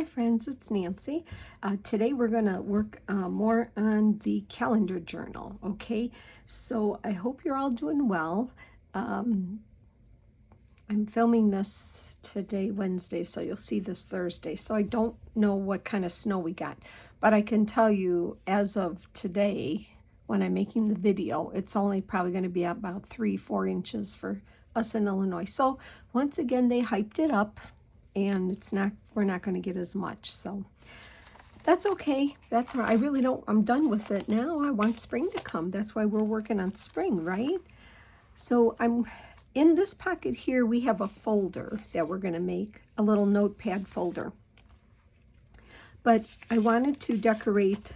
Hi friends, it's Nancy. Today we're going to work more on the calendar journal, okay? So I hope you're all doing well. I'm filming this today, Wednesday, so you'll see this Thursday. So I don't know what kind of snow we got, but I can tell you as of today, when I'm making the video, it's only probably going to be about 3-4 inches for us in Illinois. So once again, they hyped it up. And we're not going to get as much, so that's okay. That's all right. I really don't, I'm done with it now. I want spring to come. That's why we're working on spring, right? So I'm in this pocket here, we have a folder that we're going to make, a little notepad folder. But I wanted to decorate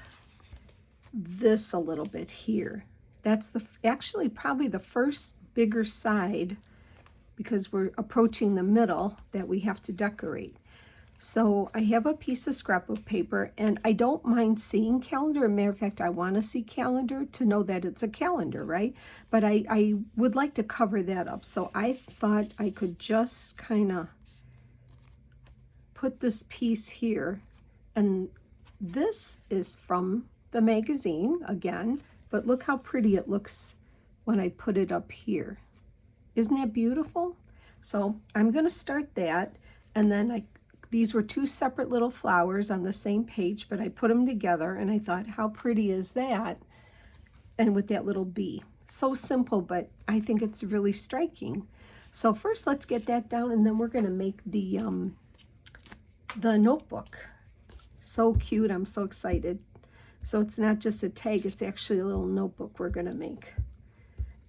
this a little bit here. That's actually probably the first bigger side, because we're approaching the middle, that we have to decorate. So I have a piece of scrapbook paper, and I don't mind seeing calendar. As a matter of fact, I want to see calendar to know that it's a calendar, right? But I would like to cover that up. So I thought I could just kind of put this piece here. And this is from the magazine again, but look how pretty it looks when I put it up here. Isn't that beautiful? So I'm going to start that, and then these were two separate little flowers on the same page, but I put them together, and I thought, how pretty is that? And with that little bee. So simple, but I think it's really striking. So first, let's get that down, and then we're going to make the notebook. So cute. I'm so excited. So it's not just a tag. It's actually a little notebook we're going to make.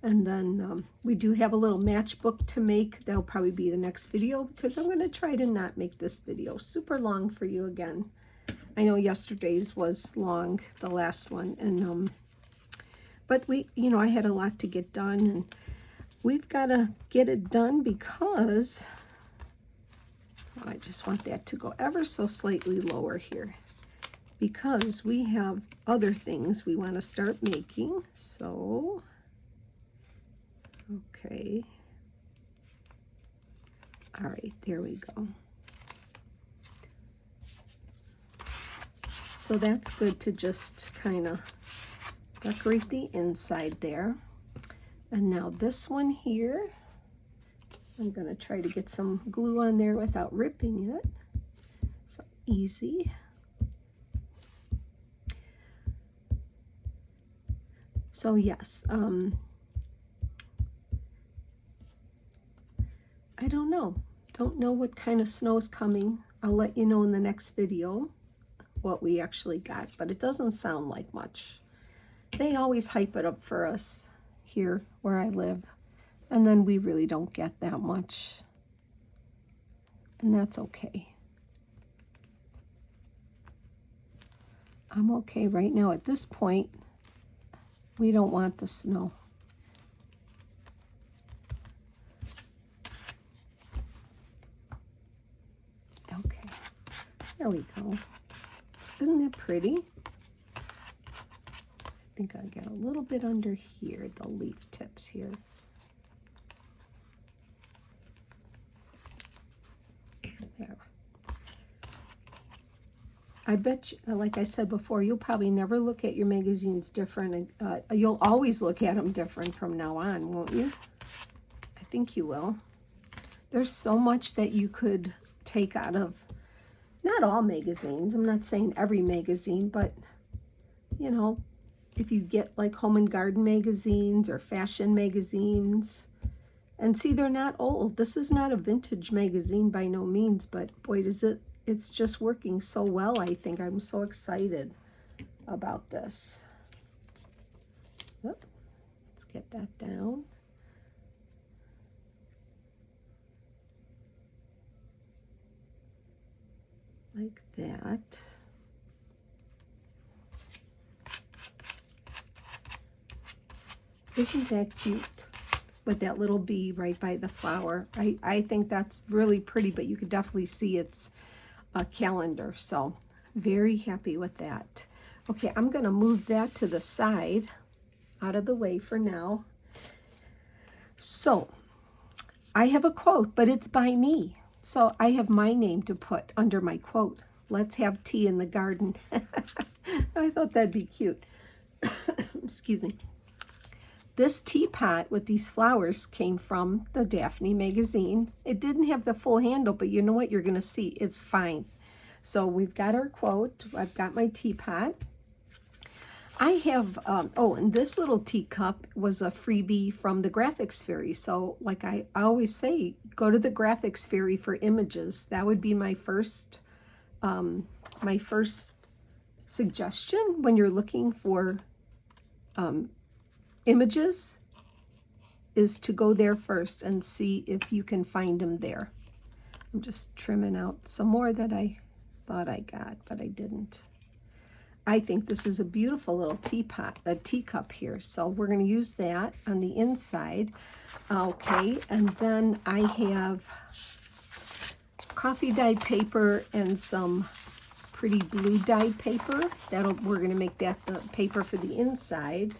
And then we do have a little matchbook to make. That'll probably be the next video, because I'm going to try to not make this video super long for you again. I know yesterday's was long, the last one. And but I had a lot to get done. And we've got to get it done because I just want that to go ever so slightly lower here, because we have other things we want to start making. So... okay, all right, there we go. So that's good to just kind of decorate the inside there. And now this one here, I'm going to try to get some glue on there without ripping it. So easy. So yes, I don't know what kind of snow is coming. I'll let you know in the next video what we actually got, but it doesn't sound like much. They always hype it up for us here where I live, and then we really don't get that much, and that's okay. I'm okay right now. At this point, we don't want the snow. There we go. Isn't that pretty? I think I'll get a little bit under here, the leaf tips here. There. I bet you, like I said before, you'll probably never look at your magazines different. You'll always look at them different from now on, won't you? I think you will. There's so much that you could take out of, not all magazines. I'm not saying every magazine, but, if you get like home and garden magazines or fashion magazines, and see, they're not old. This is not a vintage magazine by no means, but boy, it's just working so well, I think. I'm so excited about this. Oop, let's get that down. Like that. Isn't that cute? With that little bee right by the flower. I think that's really pretty, but you could definitely see it's a calendar. So very happy with that. Okay, I'm going to move that to the side, out of the way for now. So I have a quote, but it's by me. So I have my name to put under my quote. let's have tea in the garden. I thought that'd be cute. Excuse me. This teapot with these flowers came from the Daphne magazine. It didn't have the full handle, but you know what? You're going to see. It's fine. So we've got our quote. I've got my teapot. I have, and this little teacup was a freebie from the Graphics Fairy. So like I always say, go to the Graphics Fairy for images. That would be my first suggestion when you're looking for images, is to go there first and see if you can find them there. I'm just trimming out some more that I thought I got, but I didn't. I think this is a beautiful little teacup here. So we're going to use that on the inside. Okay, and then I have coffee dyed paper and some pretty blue dyed paper. We're going to make that the paper for the inside.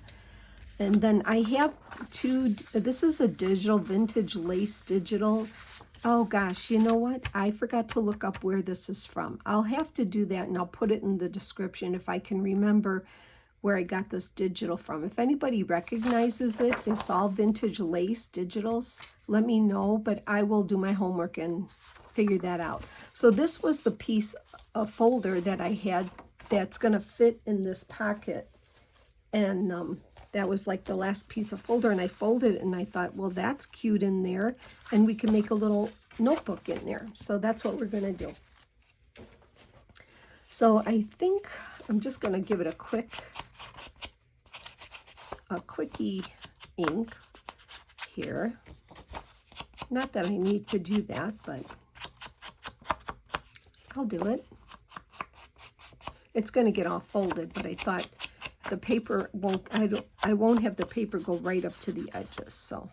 And then I have this is a digital, vintage lace digital. Oh gosh, you know what? I forgot to look up where this is from. I'll have to do that, and I'll put it in the description if I can remember where I got this digital from. If anybody recognizes it, it's all vintage lace digitals, let me know, but I will do my homework and figure that out. So this was the piece of folder that I had that's going to fit in this pocket. And that was like the last piece of folder, and I folded it, and I thought, well, that's cute in there, and we can make a little notebook in there. So that's what we're going to do. So I think I'm just going to give it a quickie ink here. Not that I need to do that, but I'll do it. It's going to get all folded, but I thought the paper won't, I won't have the paper go right up to the edges, so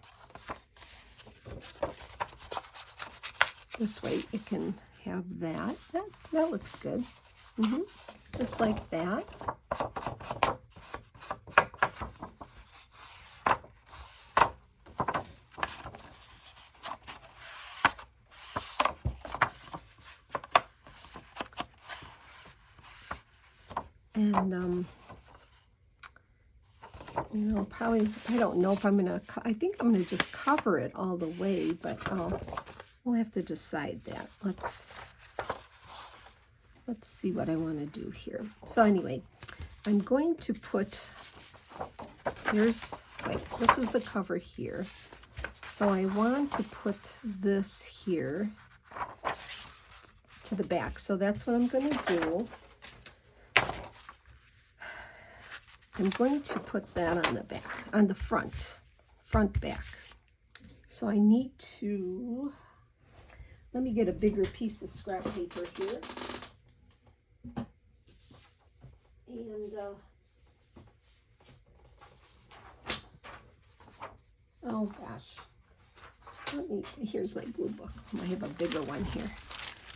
this way it can have that. That looks good. Just like that. And you know, probably, I don't know if I'm going to, I think I'm going to just cover it all the way, but we'll have to decide that. Let's see what I want to do here. So anyway, I'm going to put, this is the cover here. So I want to put this here to the back. So that's what I'm going to do. I'm going to put that on the back, on the front back. So I need to, let me get a bigger piece of scrap paper here. And, oh gosh, here's my glue book. I have a bigger one here.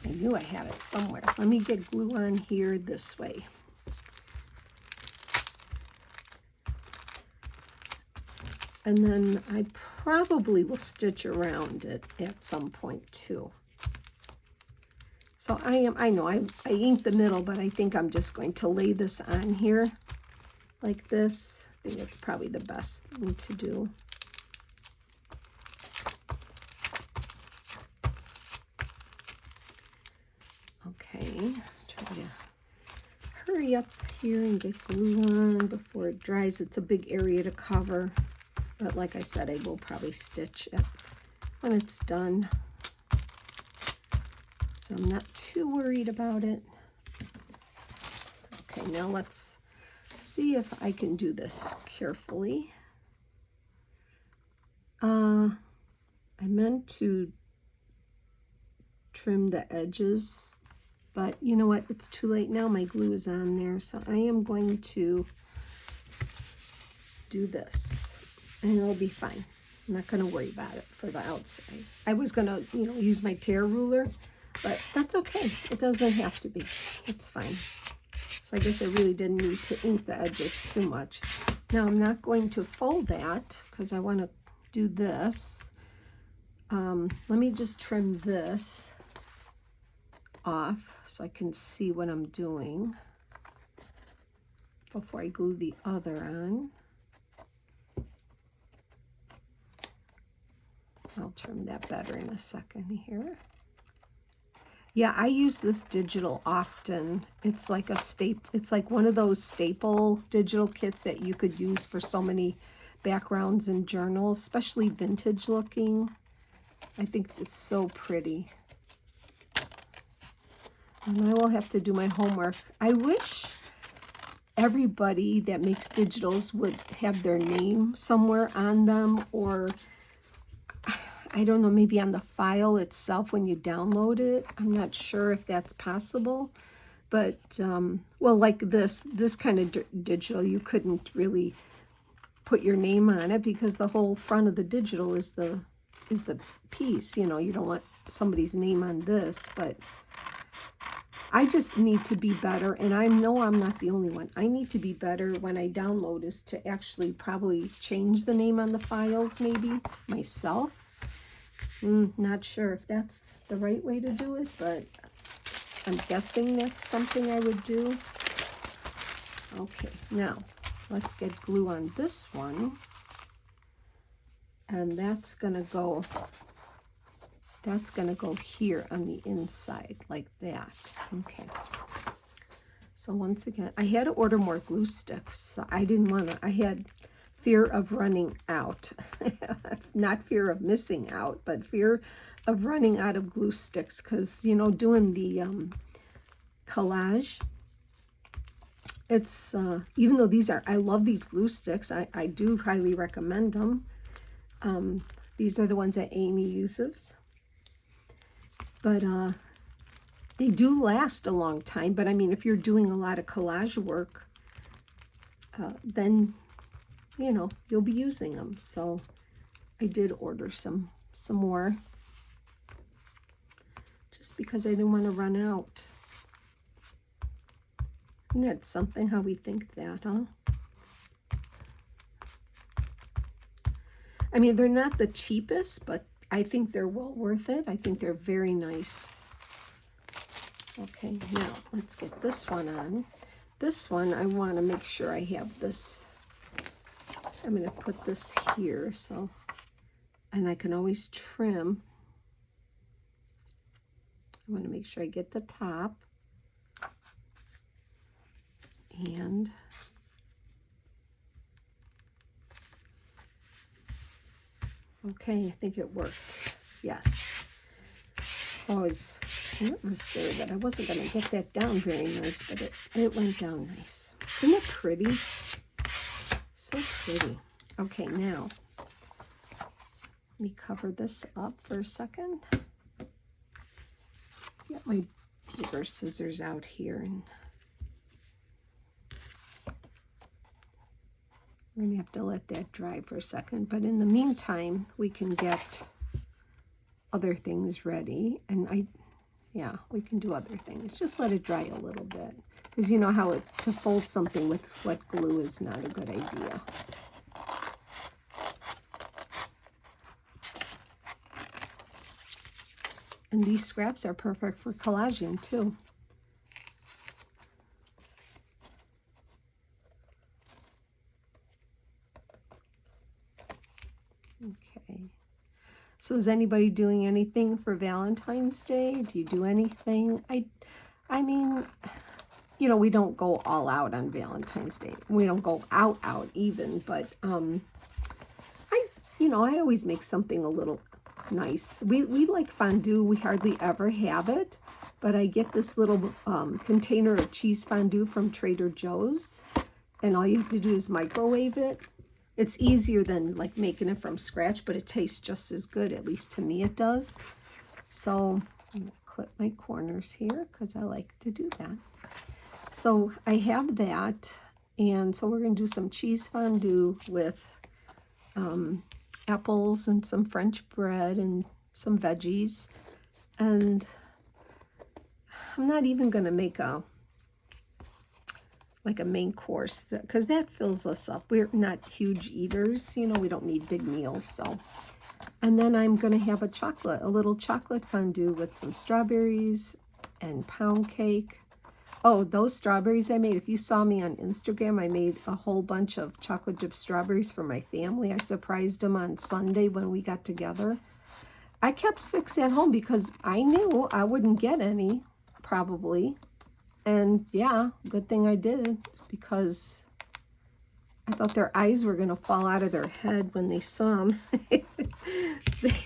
I knew I had it somewhere. Let me get glue on here this way. And then I probably will stitch around it at some point too. So I know I inked the middle, but I think I'm just going to lay this on here like this. I think it's probably the best thing to do. Okay, try to hurry up here and get glue on before it dries. It's a big area to cover. But like I said, I will probably stitch it when it's done. So I'm not too worried about it. Okay, now let's see if I can do this carefully. I meant to trim the edges, but you know what? It's too late now. My glue is on there. So I am going to do this. And it'll be fine. I'm not going to worry about it for the outside. I was going to, use my tear ruler, but that's okay. It doesn't have to be. It's fine. So I guess I really didn't need to ink the edges too much. Now I'm not going to fold that because I want to do this. Let me just trim this off so I can see what I'm doing before I glue the other on. I'll trim that better in a second here. Yeah, I use this digital often. It's like a it's like one of those staple digital kits that you could use for so many backgrounds and journals, especially vintage looking. I think it's so pretty. And I will have to do my homework. I wish everybody that makes digitals would have their name somewhere on them, or I don't know, maybe on the file itself when you download it. I'm not sure if that's possible, but well, like this kind of digital, you couldn't really put your name on it because the whole front of the digital is the piece. You know, you don't want somebody's name on this, but I just need to be better, and I know I'm not the only one. I need to be better when I download is to actually probably change the name on the files, maybe myself. Not sure if that's the right way to do it, but I'm guessing that's something I would do. Okay, now let's get glue on this one, and that's gonna go here on the inside like that. Okay, so once again, I had to order more glue sticks, so I didn't want to. I had fear of running out. Not fear of missing out, but fear of running out of glue sticks, because, you know, doing the collage, it's, even though I love these glue sticks, I do highly recommend them. These are the ones that Amy uses. But they do last a long time. But I mean, if you're doing a lot of collage work, then, you know, you'll be using them. So I did order some more, just because I didn't want to run out. And that's something, how we think that, huh? I mean, they're not the cheapest, but I think they're well worth it. I think they're very nice. Okay, now let's get this one on. This one, I want to make sure I have this. I'm going to put this here, so, and I can always trim. I want to make sure I get the top. And okay, I think it worked. Yes. I was nervous there that I wasn't going to get that down very nice, but it went down nice. Isn't it pretty? So pretty. Okay, now let me cover this up for a second. Get my bigger scissors out here, and we're going to have to let that dry for a second. But in the meantime, we can get other things ready. And we can do other things. Just let it dry a little bit. Because you know how to fold something with wet glue is not a good idea. And these scraps are perfect for collaging too. Okay. So is anybody doing anything for Valentine's Day? Do you do anything? I mean, you know, we don't go all out on Valentine's Day. We don't go out even, but I always make something a little nice. We like fondue. We hardly ever have it, but I get this little container of cheese fondue from Trader Joe's, and all you have to do is microwave it. It's easier than like making it from scratch, but it tastes just as good. At least to me it does. So I'm going to clip my corners here because I like to do that. So I have that, and so we're going to do some cheese fondue with apples and some French bread and some veggies. And I'm not even going to make a main course, because that fills us up. We're not huge eaters, you know, we don't need big meals. So, and then I'm going to have a little chocolate fondue with some strawberries and pound cake. Oh, those strawberries I made, if you saw me on Instagram, I made a whole bunch of chocolate chip strawberries for my family. I surprised them on Sunday when we got together. I kept 6 at home because I knew I wouldn't get any, probably. And yeah, good thing I did, because I thought their eyes were going to fall out of their head when they saw them.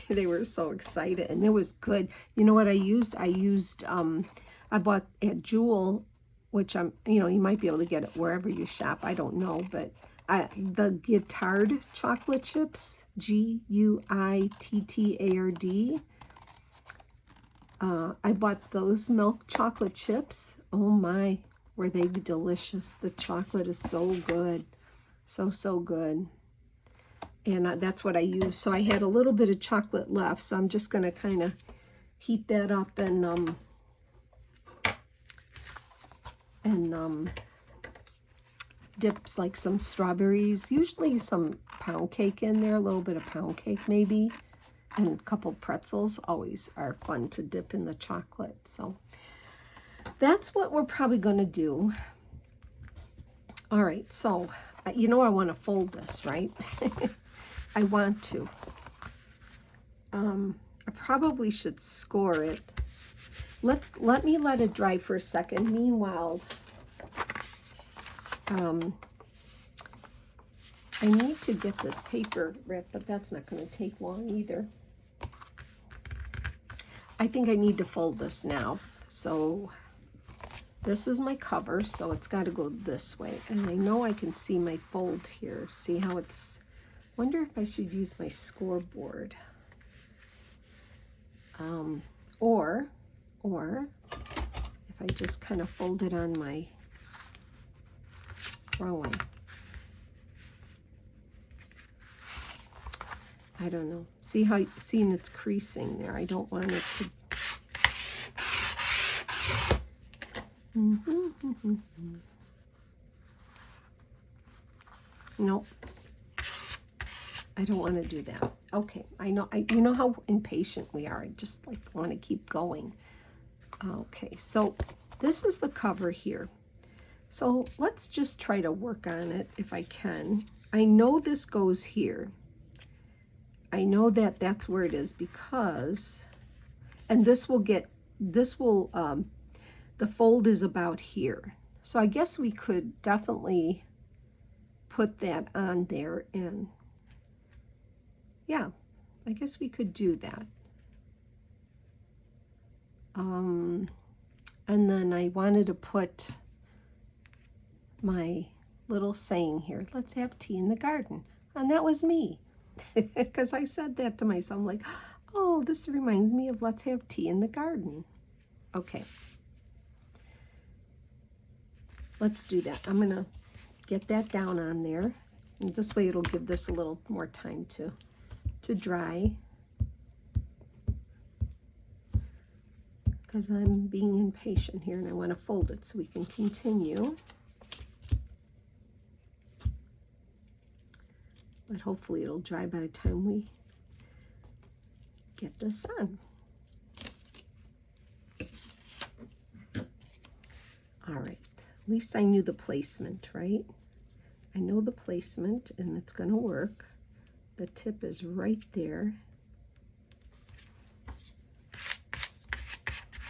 They were so excited, and it was good. You know what I used? I bought at Jewel, which you might be able to get it wherever you shop. I don't know, but the Guittard chocolate chips, Guittard. I bought those milk chocolate chips. Oh my, were they delicious. The chocolate is so good. So good. And that's what I used. So I had a little bit of chocolate left, so I'm just going to kind of heat that up and dips like some strawberries, usually some pound cake in there, a little bit of pound cake maybe, and a couple pretzels. Always are fun to dip in the chocolate. So that's what we're probably going to do. All right, so I want to fold this, right? I want to. I probably should score it. Let me let it dry for a second. Meanwhile, I need to get this paper wrapped, but that's not going to take long either. I think I need to fold this now. So this is my cover, so it's got to go this way. And I know I can see my fold here. See how it's... Wonder if I should use my scoreboard. Or if I just kind of fold it on my throwing. I don't know. Seeing it's creasing there. I don't want it to... Nope. I don't want to do that. Okay, I know. You know how impatient we are. I just want to keep going. Okay, so this is the cover here. So let's just try to work on it if I can. I know this goes here. I know that that's where it is because, and the fold is about here. So I guess we could definitely put that on there, and yeah, I guess we could do that. And then I wanted to put my little saying here, let's have tea in the garden. And that was me. Because I said that to myself. I'm like, oh, this reminds me of let's have tea in the garden. Okay. Let's do that. I'm going to get that down on there. And this way it'll give this a little more time to dry. Because I'm being impatient here and I want to fold it so we can continue. But hopefully it'll dry by the time we get this on. All right, at least I knew the placement, right? I know the placement and it's going to work. The tip is right there.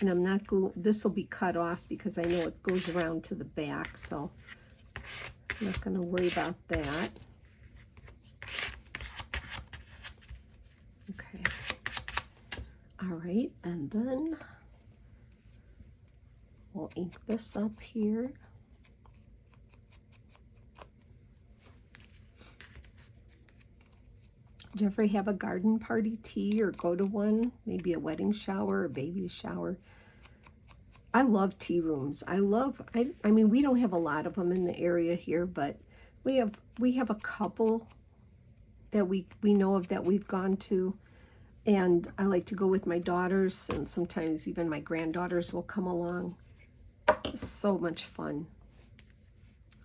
And I'm not glue. This will be cut off because I know it goes around to the back, so I'm not going to worry about that. Okay. All right, and then we'll ink this up here. Did you ever have a garden party tea or go to one? Maybe a wedding shower or baby shower? I love tea rooms. I mean, we don't have a lot of them in the area here, but we have a couple that we know of that we've gone to. And I like to go with my daughters, and sometimes even my granddaughters will come along. It's so much fun.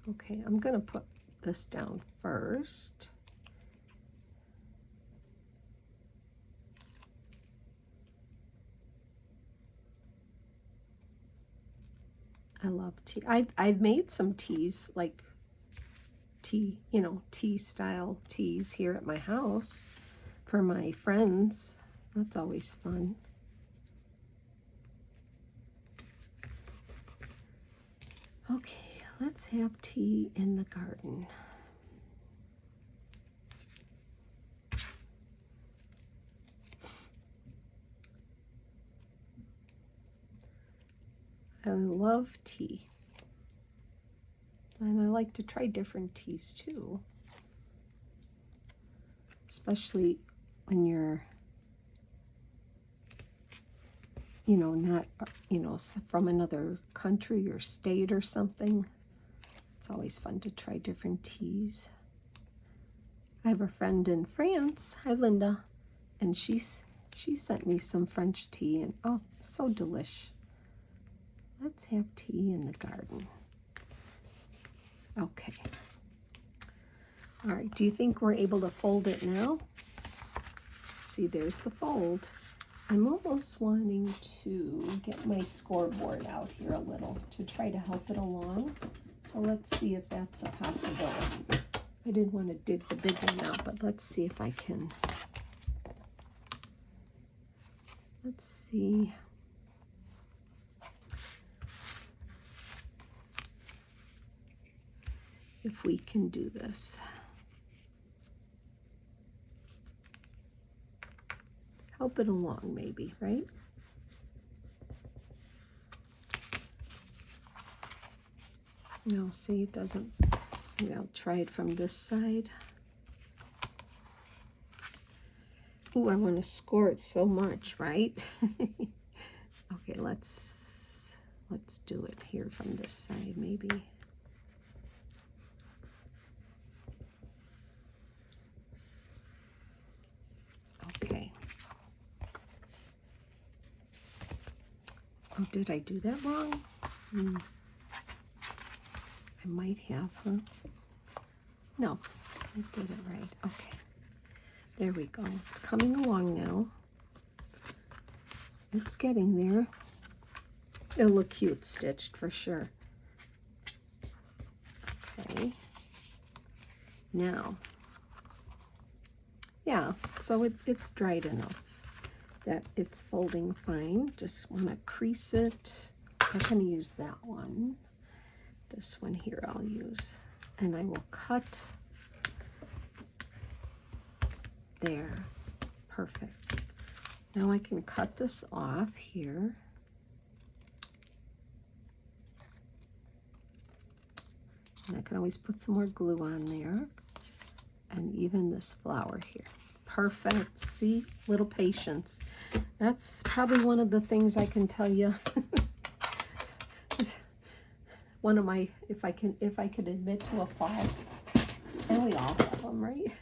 Okay, I'm going to put this down first. I love tea. I've made some teas, like tea, tea style teas here at my house for my friends. That's always fun. Okay, let's have tea in the garden. I love tea. And I like to try different teas too. Especially when you're, not, from another country or state or something. It's always fun to try different teas. I have a friend in France. Hi, Linda. And she sent me some French tea, and oh, so delish. Let's have tea in the garden. Okay. All right, do you think we're able to fold it now? See, there's the fold. I'm almost wanting to get my scoreboard out here a little to try to help it along. So let's see if that's a possibility. I didn't want to dig the big one out, but let's see if I can. Let's see. If we can do this. Help it along maybe, right? No, see, it doesn't. Maybe I'll try it from this side. Ooh, I want to score it so much, right? Okay, let's do it here from this side maybe. Okay. Oh, did I do that wrong? I might have, huh? No, I did it right. Okay. There we go. It's coming along now. It's getting there. It'll look cute stitched for sure. Okay. Now, yeah, so it's dried enough that it's folding fine. Just want to crease it. I'm going to use that one. This one here I'll use. And I will cut there. Perfect. Now I can cut this off here. And I can always put some more glue on there. And even this flower here. Perfect. See, little patience. That's probably one of the things I can tell you. One of my, if I could admit to a fault, and we all have them, right?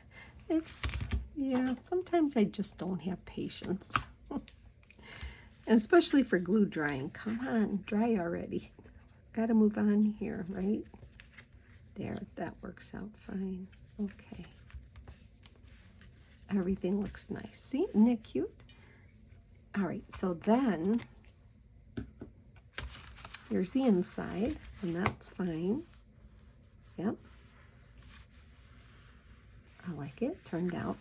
Yeah, sometimes I just don't have patience. And especially for glue drying. Come on, dry already. Got to move on here, right? There, that works out fine. Okay. Everything looks nice. See, isn't it cute? All right, so then here's the inside, and that's fine. Yep. I like it. Turned out.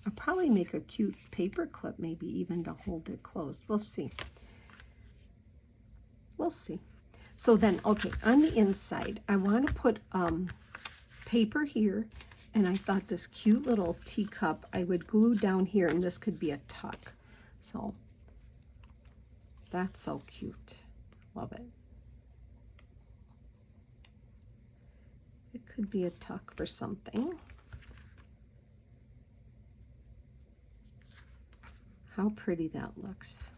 I'll probably make a cute paper clip, maybe even to hold it closed. We'll see. We'll see. So then, okay, on the inside, I want to put paper here, and I thought this cute little teacup I would glue down here, and this could be a tuck. So that's so cute. Love it. It could be a tuck for something. How pretty that looks.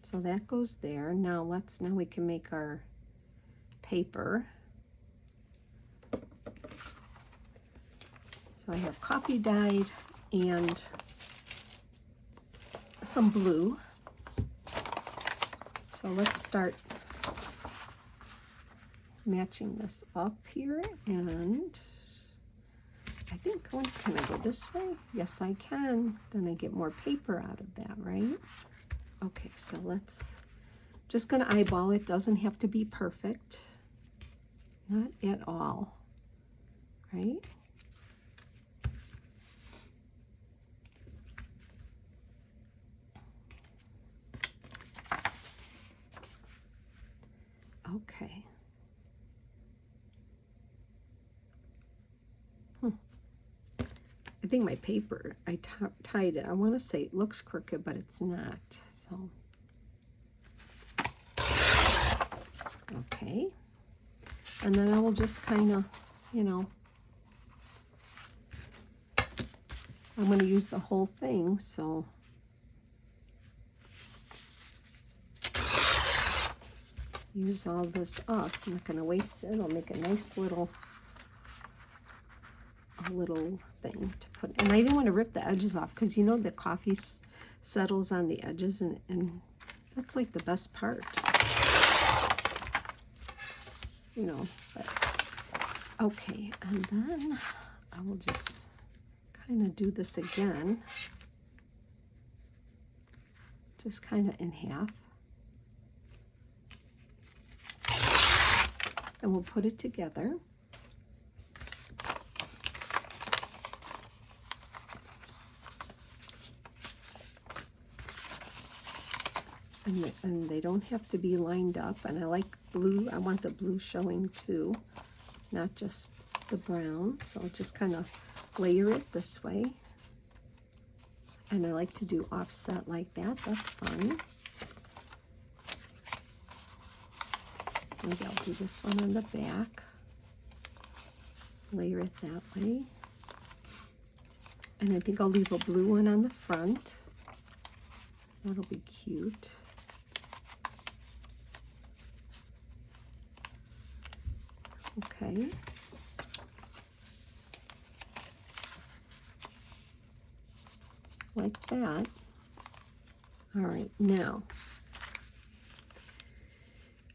So that goes there. Now we can make our paper. So I have coffee dyed and some blue. So let's start matching this up here, and I think, can I go this way? Yes, I can. Then I get more paper out of that, right? so let's, just gonna eyeball it. Doesn't have to be perfect. Not at all, right? Okay. I think my paper, I tied it. I want to say it looks crooked, but it's not. So, okay. And then I will just kind of, you know, I'm going to use the whole thing, so. Use all this up. I'm not going to waste it. I'll make a nice little thing to put. And I didn't want to rip the edges off because you know the coffee settles on the edges, and that's like the best part. You know, but okay. And then I will just kind of do this again. Just kind of in half. And we'll put it together. And they don't have to be lined up. And I like blue. I want the blue showing too, not just the brown. So I'll just kind of layer it this way. And I like to do offset like that. That's fine. Maybe I'll do this one on the back. Layer it that way. And I think I'll leave a blue one on the front. That'll be cute. Okay. Like that. All right, now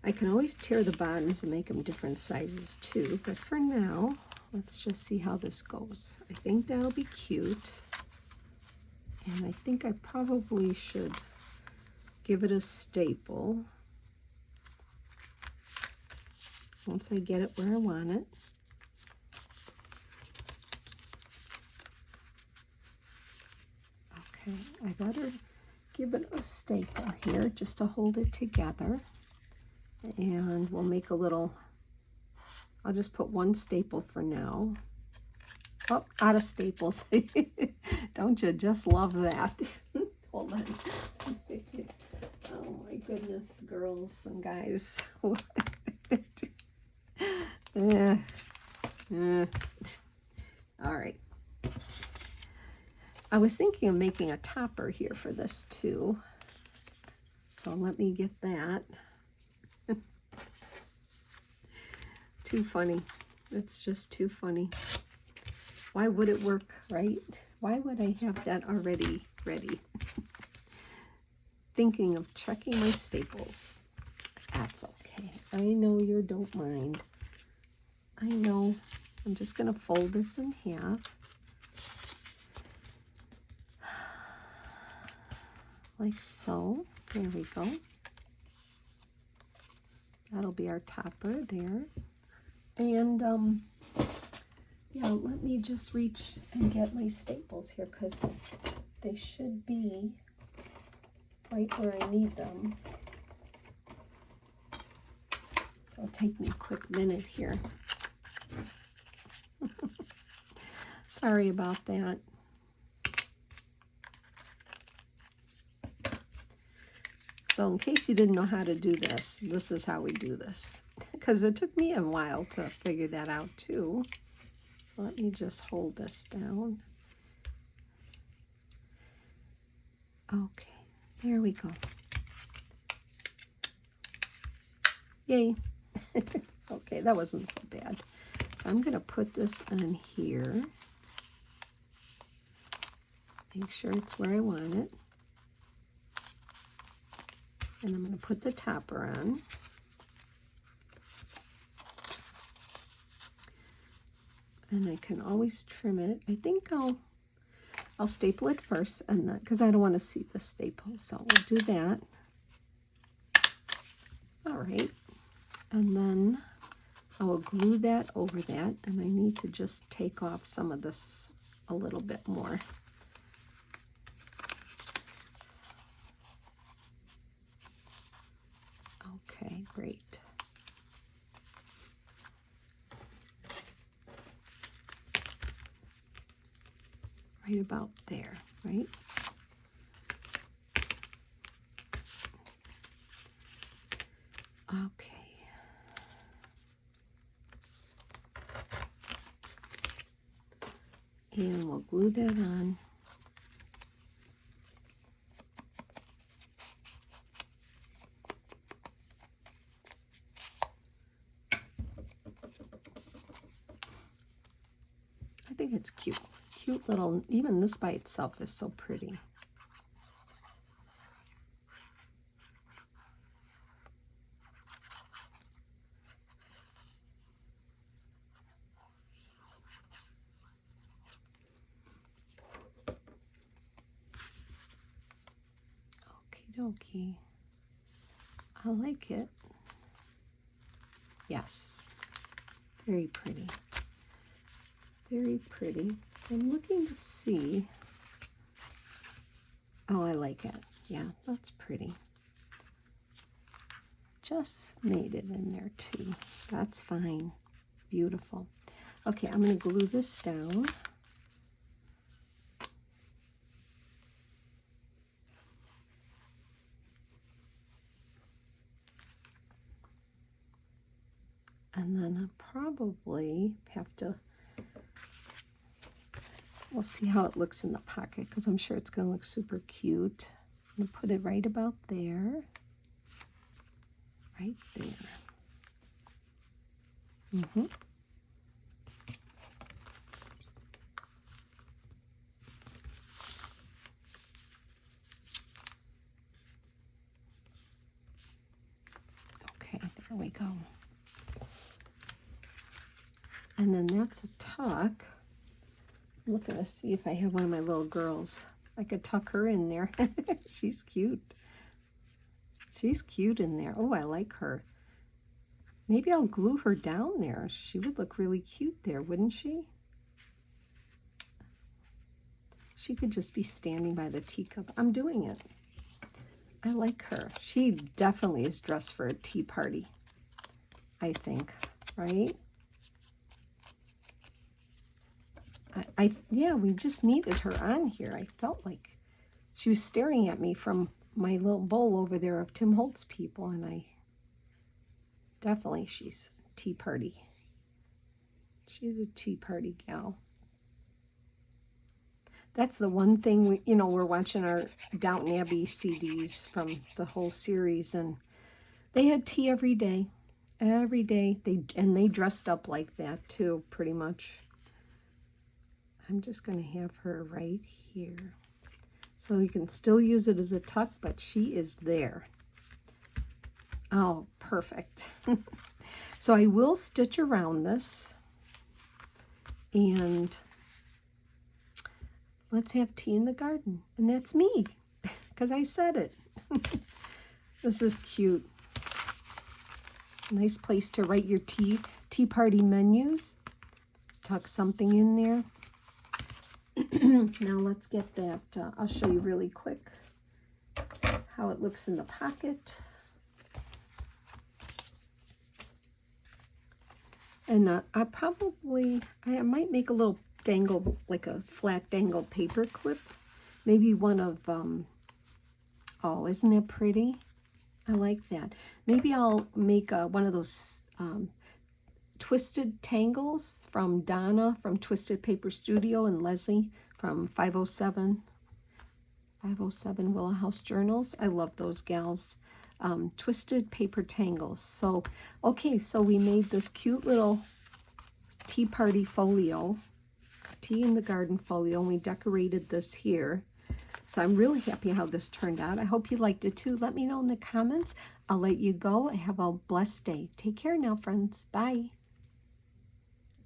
I can always tear the bottoms and make them different sizes too, but for now, let's just see how this goes. I think that'll be cute. And I think I probably should give it a staple once I get it where I want it. Okay, I better give it a staple here just to hold it together. And we'll make a little, I'll just put one staple for now. Oh, out of staples. Don't you just love that? Hold on. Oh my goodness, girls and guys. All right. I was thinking of making a topper here for this too. So let me get that. Too funny. It's just too funny. Why would it work, right? Why would I have that already ready? Thinking of checking my staples. That's okay. I know you don't mind. I know. I'm just going to fold this in half. Like so. There we go. That'll be our topper there. And, yeah, let me just reach and get my staples here because they should be right where I need them. So it'll take me a quick minute here. Sorry about that. So in case you didn't know how to do this, this is how we do this. Because it took me a while to figure that out too. So let me just hold this down. Okay, there we go. Yay. Okay, that wasn't so bad. So I'm going to put this on here. Make sure it's where I want it. And I'm going to put the topper on. And I can always trim it. I think I'll staple it first, and then because I don't want to see the staple, so we'll do that. All right, and then I will glue that over that, and I need to just take off some of this a little bit more. Okay, great. Right about there, right? Okay. And we'll glue that on. I think it's cute. Cute little, even this by itself is so pretty. Okie dokie. I like it. Yes. Very pretty. Very pretty. I'm looking to see. Oh, I like it. Yeah, that's pretty. Just made it in there too. That's fine. Beautiful. Okay, I'm going to glue this down. And then I'll probably have to, we'll see how it looks in the pocket, because I'm sure it's going to look super cute. I'm going to put it right about there. Right there. Okay, there we go. And then that's a tuck. I'm looking to see if I have one of my little girls. I could tuck her in there. She's cute. She's cute in there. Oh, I like her. Maybe I'll glue her down there. She would look really cute there, wouldn't she? She could just be standing by the teacup. I'm doing it. I like her. She definitely is dressed for a tea party, I think, right? Yeah, we just needed her on here. I felt like she was staring at me from my little bowl over there of Tim Holtz people, and I definitely, she's tea party. She's a tea party gal. That's the one thing, we're watching our Downton Abbey CDs from the whole series, and they had tea every day. Every day. They dressed up like that too, pretty much. I'm just going to have her right here. So you can still use it as a tuck, but she is there. Oh, perfect. So I will stitch around this. And let's have tea in the garden. And that's me, because I said it. This is cute. Nice place to write your tea party menus. Tuck something in there. Now let's get that. I'll show you really quick how it looks in the pocket. And I might make a little dangle, like a flat dangle paper clip. Maybe one of, oh, isn't that pretty? I like that. Maybe I'll make one of those twisted tangles from Donna from Twisted Paper Studio and Leslie from 507 Willow House Journals. I love those gals. Twisted paper tangles. So, okay, so we made this cute little tea party folio, tea in the garden folio, and we decorated this here. So I'm really happy how this turned out. I hope you liked it too. Let me know in the comments. I'll let you go. Have a blessed day. Take care now, friends. Bye.